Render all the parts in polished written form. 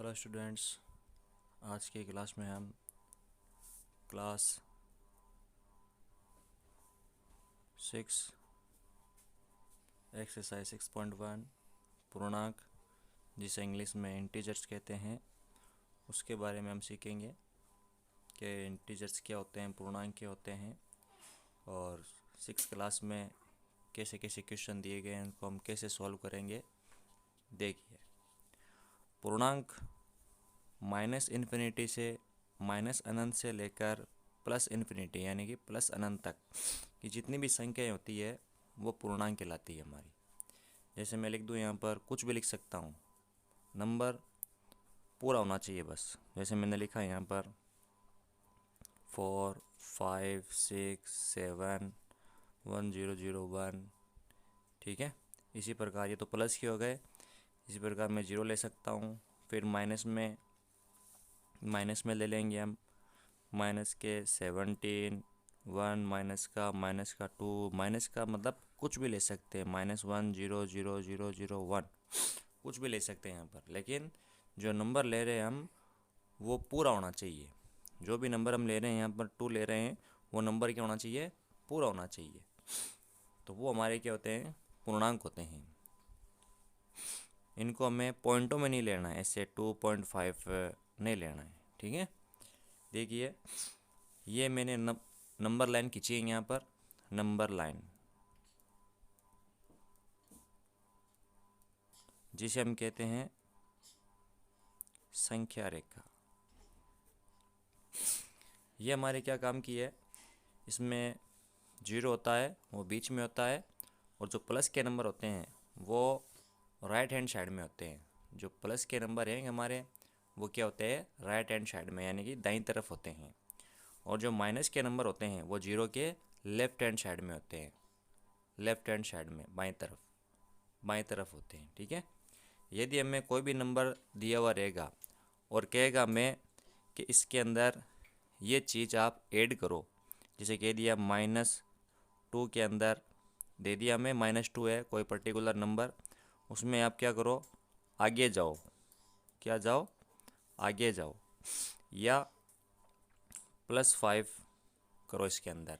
Hello students, आज की class में हम क्लास 6 एक्सरसाइज 6.1 पूर्णांक, जिसे इंग्लिश में इंटीजर्स कहते हैं, उसके बारे में हम सीखेंगे कि इंटीजर्स क्या होते हैं, पूर्णांक क्या होते हैं और 6 क्लास में कैसे कैसे क्वेश्चन दिए गए हैं, उनको हम कैसे सॉल्व करेंगे। देखिए, पूर्णांक माइनस इन्फिनिटी से माइनस अनंत से लेकर प्लस इन्फिनिटी यानी कि प्लस अनंत तक की जितनी भी संख्याएं होती है वो पूर्णांक कहलाती है हमारी। जैसे मैं लिख दूँ, यहाँ पर कुछ भी लिख सकता हूँ, नंबर पूरा होना चाहिए बस। जैसे मैंने लिखा यहाँ पर 4 5 6 7 1 0 0 1, ठीक है। इसी प्रकार ये तो प्लस के हो गए। इसी प्रकार मैं 0 ले सकता हूँ, फिर माइनस में ले लेंगे हम, माइनस के 17 1, माइनस का 2, माइनस का मतलब कुछ भी ले सकते हैं, -1 0 0 0 0 1, कुछ भी ले सकते हैं यहाँ पर। लेकिन जो नंबर ले रहे हैं हम वो पूरा होना चाहिए। जो भी नंबर हम ले रहे हैं, यहाँ पर 2 ले रहे हैं, वो नंबर क्या होना चाहिए, पूरा होना चाहिए। तो वो हमारे क्या होते हैं, पूर्णांक होते हैं। इनको हमें पॉइंटों में नहीं लेना है, ऐसे 2.5 नहीं लेना है, ठीक है। देखिए, ये मैंने नंबर लाइन खींची है यहाँ पर, नंबर लाइन, जिसे हम कहते हैं संख्या रेखा। ये हमारे क्या काम की है, इसमें 0 होता है, वो बीच में होता है, और जो प्लस के नंबर होते हैं वो राइट हैंड साइड में होते हैं। जो प्लस के नंबर हैं हमारे, वो क्या होते हैं, राइट हैंड साइड में यानी कि दाईं तरफ होते हैं। और जो माइनस के नंबर होते हैं वो 0 के लेफ्ट हैंड साइड में होते हैं, लेफ्ट हैंड साइड में बाईं तरफ होते हैं, ठीक है। यदि हमें कोई भी नंबर दिया हुआ रहेगा और कहेगा मैं कि इसके अंदर ये चीज़ आप ऐड करो, जैसे कह दिया -2 के अंदर दे दिया हमें -2 है कोई पर्टिकुलर नंबर, उसमें आप क्या करो, आगे जाओ, क्या जाओ, आगे जाओ, या +5 करो इसके अंदर।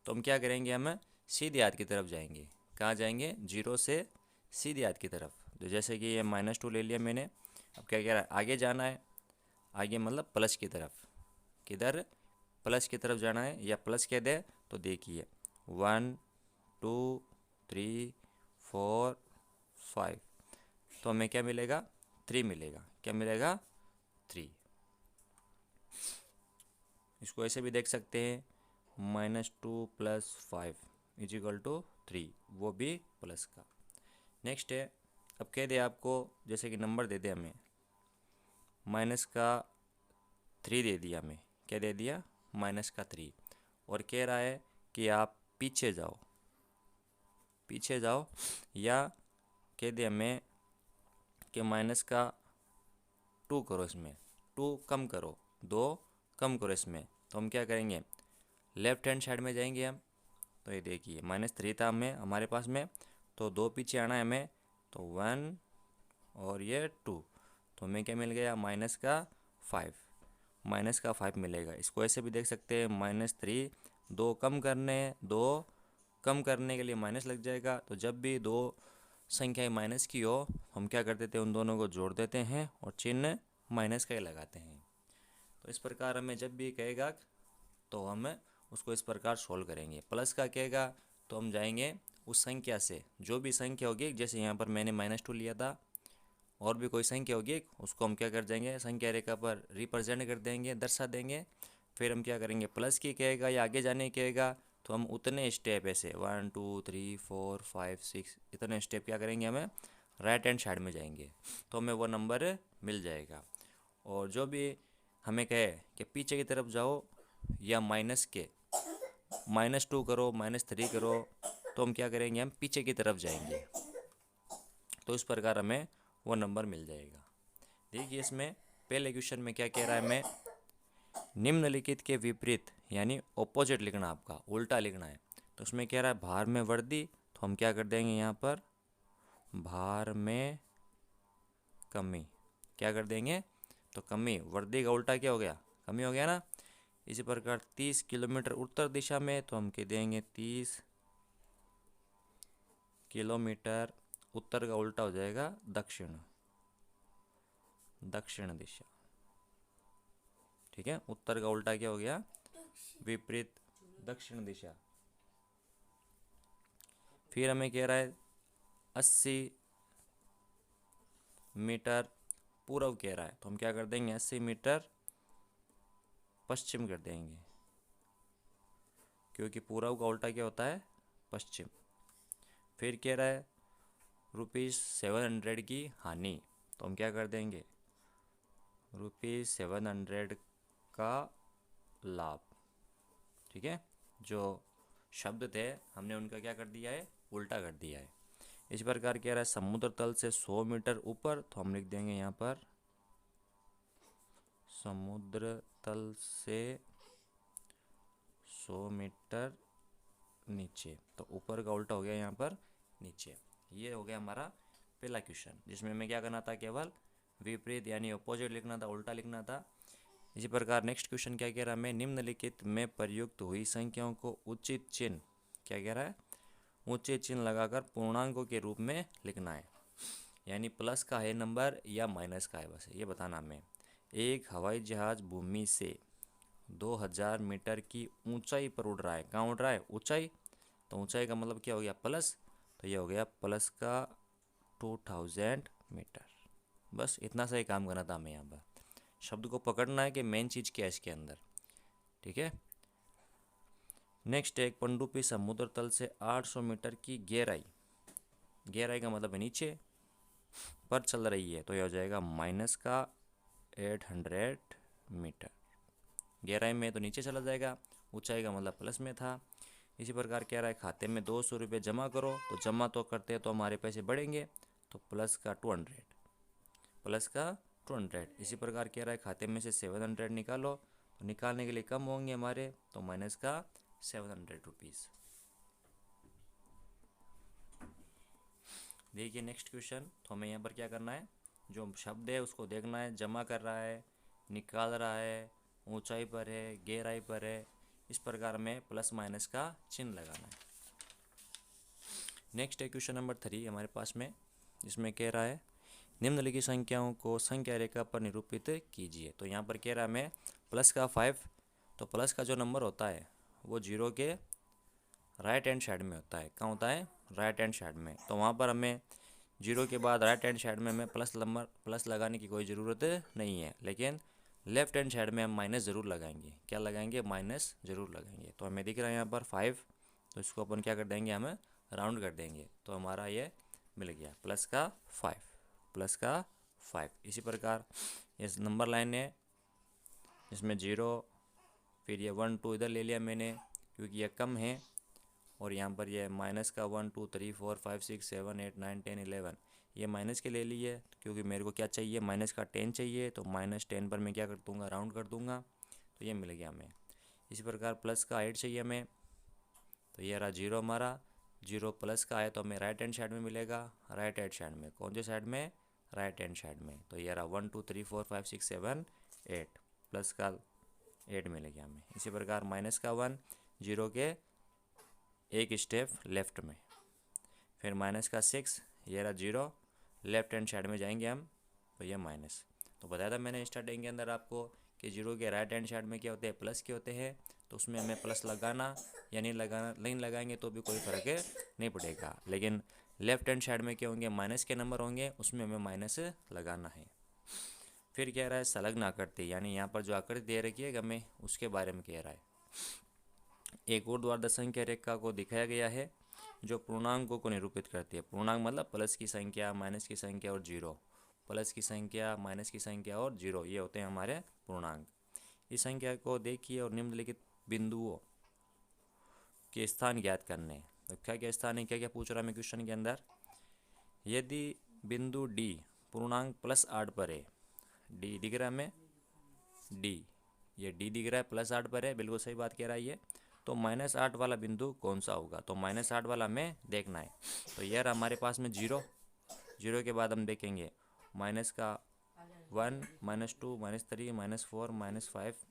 तो हम क्या करेंगे, हम सीधे हाथ की तरफ जाएंगे। कहाँ जाएंगे, 0 से सीधे हाथ की तरफ। तो जैसे कि ये -2 ले लिया मैंने, अब क्या कह रहा है, आगे जाना है। आगे मतलब प्लस की तरफ, किधर, प्लस की तरफ जाना है, या प्लस कह दे तो देखिए 1 2 3 4 5, तो हमें क्या मिलेगा, 3 मिलेगा। क्या मिलेगा, 3। इसको ऐसे भी देख सकते हैं, -2 + 5 = 3, वो भी प्लस का। नेक्स्ट है, अब कह दे आपको, जैसे कि नंबर दे दे हमें -3 दे दिया हमें, क्या दे दिया, -3, और कह रहा है कि आप पीछे जाओ, या कह दे हमें कि -2 करो, इसमें 2 कम करो, 2 कम करो इसमें। तो हम क्या करेंगे, लेफ्ट हैंड साइड में जाएंगे हम। तो ये देखिए -3 था हमारे पास में, तो 2 पीछे आना है हमें, तो 1 और ये 2, तो हमें क्या मिल गया, -5 मिलेगा। इसको ऐसे भी देख सकते हैं, -3, 2 कम कम करने के लिए माइनस लग जाएगा। तो जब भी 2 संख्याएं माइनस की हो, हम क्या कर देते हैं, उन दोनों को जोड़ देते हैं और चिन्ह माइनस का ही लगाते हैं। तो इस प्रकार हमें जब भी कहेगा तो हम उसको इस प्रकार सोल्व करेंगे। प्लस का कहेगा तो हम जाएंगे उस संख्या से, जो भी संख्या होगी, जैसे यहाँ पर मैंने -2 लिया था, और भी कोई संख्या होगी उसको हम क्या कर देंगे, संख्या रेखा पर रिप्रेजेंट कर देंगे, दर्शा देंगे। फिर हम क्या करेंगे, प्लस की कहेगा या आगे जाने की कहेगा, तो हम उतने स्टेप ऐसे 1 2 3 4 5 6 इतने स्टेप क्या करेंगे, हमें राइट हैंड साइड में जाएंगे, तो हमें वो नंबर मिल जाएगा। और जो भी हमें कहे कि पीछे की तरफ जाओ, या -2 करो, -3 करो, तो हम क्या करेंगे, हम पीछे की तरफ जाएंगे। तो इस प्रकार हमें वो नंबर मिल जाएगा। देखिए, इसमें पहले क्वेश्चन में क्या कह रहा है, हमें निम्नलिखित के विपरीत यानी ऑपोजिट लिखना, आपका उल्टा लिखना है। तो उसमें कह रहा है भार में वृद्धि, तो हम क्या कर देंगे, यहाँ पर भार में कमी, क्या कर देंगे, तो कमी, वृद्धि का उल्टा क्या हो गया, कमी हो गया ना। इसी प्रकार 30 किलोमीटर उत्तर दिशा में, तो हम कह देंगे 30 किलोमीटर, उत्तर का उल्टा हो जाएगा दक्षिण, दक्षिण दिशा। ठीक है, उत्तर का उल्टा क्या हो गया, विपरीत, दक्षिण दिशा। फिर हमें कह रहा है 80 मीटर पूर्व कह रहा है, तो हम क्या कर देंगे, 80 मीटर पश्चिम कर देंगे, क्योंकि पूर्व का उल्टा क्या होता है, पश्चिम। फिर कह रहा है ₹700 की हानि, तो हम क्या कर देंगे, ₹700 का लाभ। ठीक है, जो शब्द थे हमने उनका क्या कर दिया है, उल्टा कर दिया है। इस प्रकार कह रहा है समुद्र तल से 100 मीटर ऊपर, तो हम लिख देंगे यहाँ पर समुद्र तल से 100 मीटर नीचे, तो ऊपर का उल्टा हो गया यहाँ पर नीचे। ये हो गया हमारा पहला क्वेश्चन, जिसमें हमें क्या करना था, केवल विपरीत यानी अपोजिट लिखना था, उल्टा लिखना था। इसी प्रकार नेक्स्ट क्वेश्चन क्या कह रहा है, मैं निम्नलिखित में प्रयुक्त हुई संख्याओं को उचित चिन्ह, क्या कह रहा है, उचित चिन्ह लगाकर पूर्णांकों के रूप में लिखना है। यानी प्लस का है नंबर या माइनस का है, बस ये बताना हमें। एक हवाई जहाज भूमि से 2000 मीटर की ऊंचाई पर उड़ रहा है, कहाँ उड़ रहा है, ऊंचाई, तो ऊंचाई का मतलब क्या हो गया, प्लस, तो ये हो गया प्लस का 2000 मीटर। बस इतना सा ही काम करना था हमें, यहाँ पर शब्द को पकड़ना है कि मेन चीज़ क्या है इसके अंदर। ठीक है, नेक्स्ट एक पनडुब्बी समुद्र तल से 800 मीटर की गहराई, गहराई का मतलब है नीचे पर चल रही है, तो यह हो जाएगा माइनस का 800 मीटर। गहराई में तो नीचे चला जाएगा, ऊंचाई का मतलब प्लस में था। इसी प्रकार कह रहा है खाते में 200 रुपये जमा करो, तो जमा तो करते हैं तो हमारे पैसे बढ़ेंगे, तो प्लस का 200, प्लस का 200। इसी प्रकार कह रहा है खाते में से 700 निकालो, तो निकालने के लिए कम होंगे हमारे, तो माइनस का 700 रुपीज़। देखिए नेक्स्ट क्वेश्चन, तो हमें यहाँ पर क्या करना है, जो शब्द है उसको देखना है, जमा कर रहा है, निकाल रहा है, ऊंचाई पर है, गहराई पर है, इस प्रकार में प्लस माइनस का चिन्ह लगाना है। नेक्स्ट है क्वेश्चन नंबर 3 हमारे पास में, इसमें कह रहा है निम्नलिखित संख्याओं को संख्या रेखा पर निरूपित कीजिए। तो यहाँ पर कह रहा है हमें प्लस का 5, तो प्लस का जो नंबर होता है वो 0 के राइट हैंड साइड में होता है, कहाँ होता है, राइट हैंड साइड में। तो वहाँ पर हमें 0 के बाद राइट हैंड साइड में हमें प्लस लगाने की कोई ज़रूरत नहीं है, लेकिन लेफ्ट हैंड साइड में हम माइनस ज़रूर लगाएंगे, क्या लगाएंगे, माइनस ज़रूर लगाएंगे। तो हमें दिख रहा है यहाँ पर 5, तो इसको अपन क्या कर देंगे, हमें राउंड कर देंगे, तो हमारा ये मिल गया प्लस का 5, प्लस का 5। इसी प्रकार इस नंबर लाइन है, इसमें 0, फिर ये 1 2 इधर ले लिया मैंने क्योंकि ये कम है, और यहाँ पर ये माइनस का 1 2 3 4 5 6 7 8 9 10 11, ये माइनस के ले लिए क्योंकि मेरे को क्या चाहिए, माइनस का 10 चाहिए, तो -10 पर मैं क्या कर दूँगा, राउंड कर दूँगा, तो ये मिल गया हमें। इसी प्रकार प्लस का 8 चाहिए हमें, तो ये रहा 0 हमारा, 0 प्लस का है तो हमें राइट हैंड साइड में मिलेगा, राइट हैंड साइड में, कौन से साइड में, राइट हैंड साइड में, तो ये रहा 1 2 3 4 5 6 7 8, प्लस का 8 मिल गया हमें। इसी प्रकार माइनस का 1, 0 के एक स्टेप लेफ्ट में, फिर माइनस का 6, ये रहा 0, लेफ्ट हैंड साइड में जाएंगे हम, तो ये माइनस। तो बताया था मैंने स्टार्टिंग के अंदर आपको कि 0 के राइट हैंड साइड में क्या होते हैं, प्लस के होते हैं, तो उसमें हमें प्लस लगाना या नहीं लगाना, नहीं लगाएंगे तो भी कोई फ़र्क नहीं पड़ेगा, लेकिन लेफ्ट हैंड साइड में क्या होंगे, माइनस के नंबर होंगे, उसमें हमें माइनस लगाना है। फिर कह रहा है संलग्न आकृति, यानी यहाँ पर जो आकृति दे रखी है हमें उसके बारे में कह रहा है। एक ऊर्ध्वाधर संख्या रेखा को दिखाया गया है जो पूर्णांकों को निरूपित करती है। पूर्णांक मतलब प्लस की संख्या, माइनस की संख्या और 0, प्लस की संख्या, माइनस की संख्या और 0, ये होते हैं हमारे पूर्णांक। इस संख्या को देखिए और निम्नलिखित बिंदुओं के स्थान ज्ञात करने। तो क्या क्या स्थान है, क्या क्या पूछ रहा है मैं क्वेश्चन के अंदर। यदि बिंदु डी पूर्णांक +8 पर है, डी दिख रहा है हमें, डी, ये डी दिख रहा है +8 पर है, बिल्कुल सही बात कह रहा है ये, तो -8 वाला बिंदु कौन सा होगा, तो -8 वाला हमें देखना है। तो यार हमारे पास में 0, 0 के बाद हम देखेंगे माइनस का 1 -2 -3 -4 -5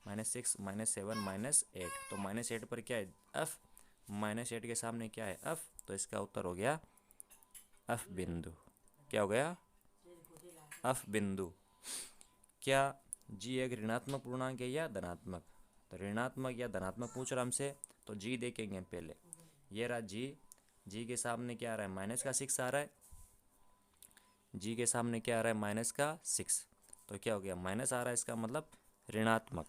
-6 -7 -8। तो -8 पर क्या है? एफ। -8 के सामने क्या है? एफ। तो इसका उत्तर हो गया एफ बिंदु। क्या हो गया? एफ बिंदु। क्या जी एक ऋणात्मक पूर्णांक है या धनात्मक? तो ऋणात्मक या धनात्मक पूछ रहा हमसे, तो जी देखेंगे पहले। ये रहा जी। जी के सामने क्या आ रहा है? -6 आ रहा है। जी के सामने क्या आ रहा है? -6। तो क्या हो गया? माइनस आ रहा है, इसका मतलब ऋणात्मक।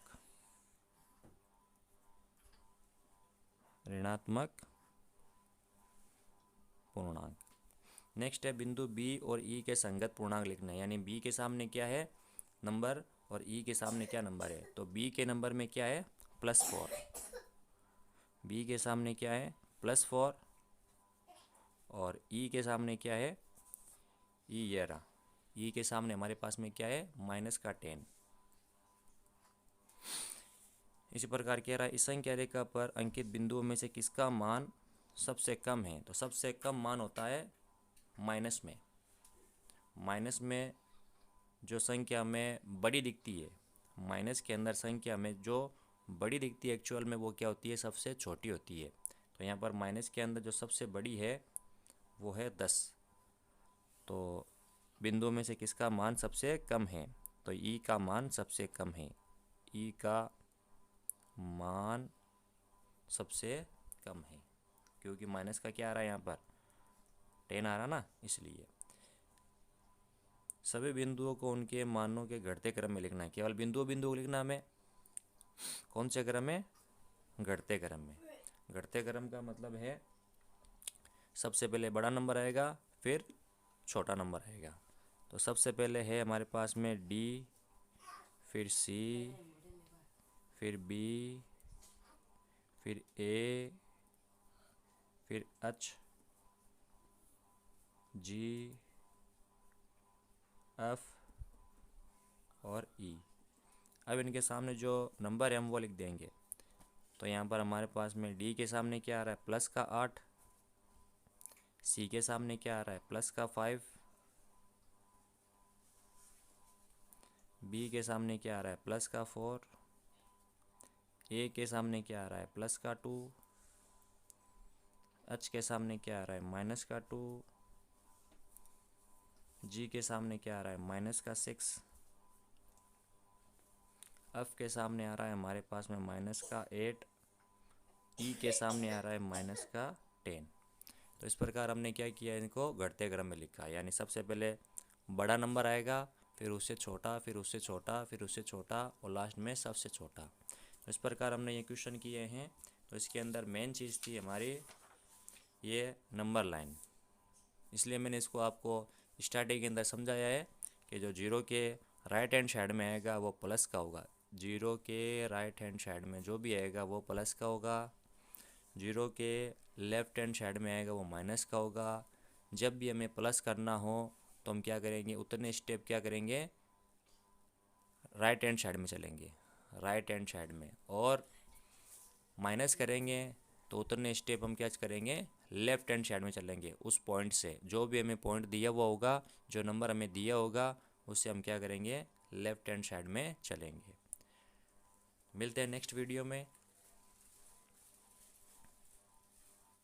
ऋणात्मक पूर्णांक। नेक्स्ट है बिंदु बी और ई के संगत पूर्णांक लिखना है। यानी बी के सामने क्या है? नंबर, और ई के सामने क्या नंबर है? तो बी के नंबर में क्या है? +4। बी के सामने क्या है? +4। और ई के सामने क्या है? ई ये रहा। ई के सामने हमारे पास में क्या है? -10। इसी प्रकार कह रहा है इस संख्या रेखा पर अंकित बिंदुओं में से किसका मान सबसे कम है? तो सबसे कम मान होता है माइनस में। माइनस में जो संख्या हमें बड़ी दिखती है, माइनस के अंदर संख्या में जो बड़ी दिखती है एक्चुअल में वो क्या होती है? सबसे छोटी होती है। तो यहाँ पर माइनस के अंदर जो सबसे बड़ी है वो है 10। तो बिंदुओं में से किसका मान सबसे कम है? तो ई का मान सबसे कम है। ई का मान सबसे कम है, क्योंकि माइनस का क्या आ रहा है? यहाँ पर 10 आ रहा ना, इसलिए। सभी बिंदुओं को उनके मानों के घटते क्रम में लिखना है। केवल बिंदु को लिखना हमें। कौन से क्रम में? घटते क्रम में। घटते क्रम का मतलब है सबसे पहले बड़ा नंबर आएगा, फिर छोटा नंबर आएगा। तो सबसे पहले है हमारे पास में डी, फिर सी, फिर बी, फिर ए, फिर एच, जी, एफ और ई। अब इनके सामने जो नंबर है हम वो लिख देंगे। तो यहाँ पर हमारे पास में डी के सामने क्या आ रहा है? +8। सी के सामने क्या आ रहा है? +5। बी के सामने क्या आ रहा है? +4। ए के सामने क्या आ रहा है? +2। एच के सामने क्या आ रहा है? -2। जी के सामने क्या आ रहा है? -6। एफ के सामने आ रहा है हमारे पास में -8। ई के सामने आ रहा है -10। तो इस प्रकार हमने क्या किया? इनको घटते क्रम में लिखा। यानी सबसे पहले बड़ा नंबर आएगा, फिर उससे छोटा, फिर उससे छोटा, फिर उससे छोटा, और लास्ट में सबसे छोटा। तो इस प्रकार हमने ये क्वेश्चन किए हैं। तो इसके अंदर मेन चीज़ थी हमारी ये नंबर लाइन। इसलिए मैंने इसको आपको स्टार्टिंग के अंदर समझाया है कि जो जीरो के राइट हैंड साइड में आएगा वो प्लस का होगा। जीरो के राइट हैंड साइड में जो भी आएगा वो प्लस का होगा। जीरो के लेफ्ट हैंड साइड में आएगा वो माइनस का होगा। जब भी हमें प्लस करना हो तो हम क्या करेंगे? उतने स्टेप क्या करेंगे? राइट हैंड साइड में चलेंगे, राइट हैंड साइड में। और माइनस करेंगे तो उतने स्टेप हम क्या करेंगे? लेफ्ट हैंड साइड में चलेंगे। उस पॉइंट से जो भी हमें पॉइंट दिया हुआ होगा, जो नंबर हमें दिया होगा, उससे हम क्या करेंगे? लेफ्ट हैंड साइड में चलेंगे। मिलते हैं नेक्स्ट वीडियो में।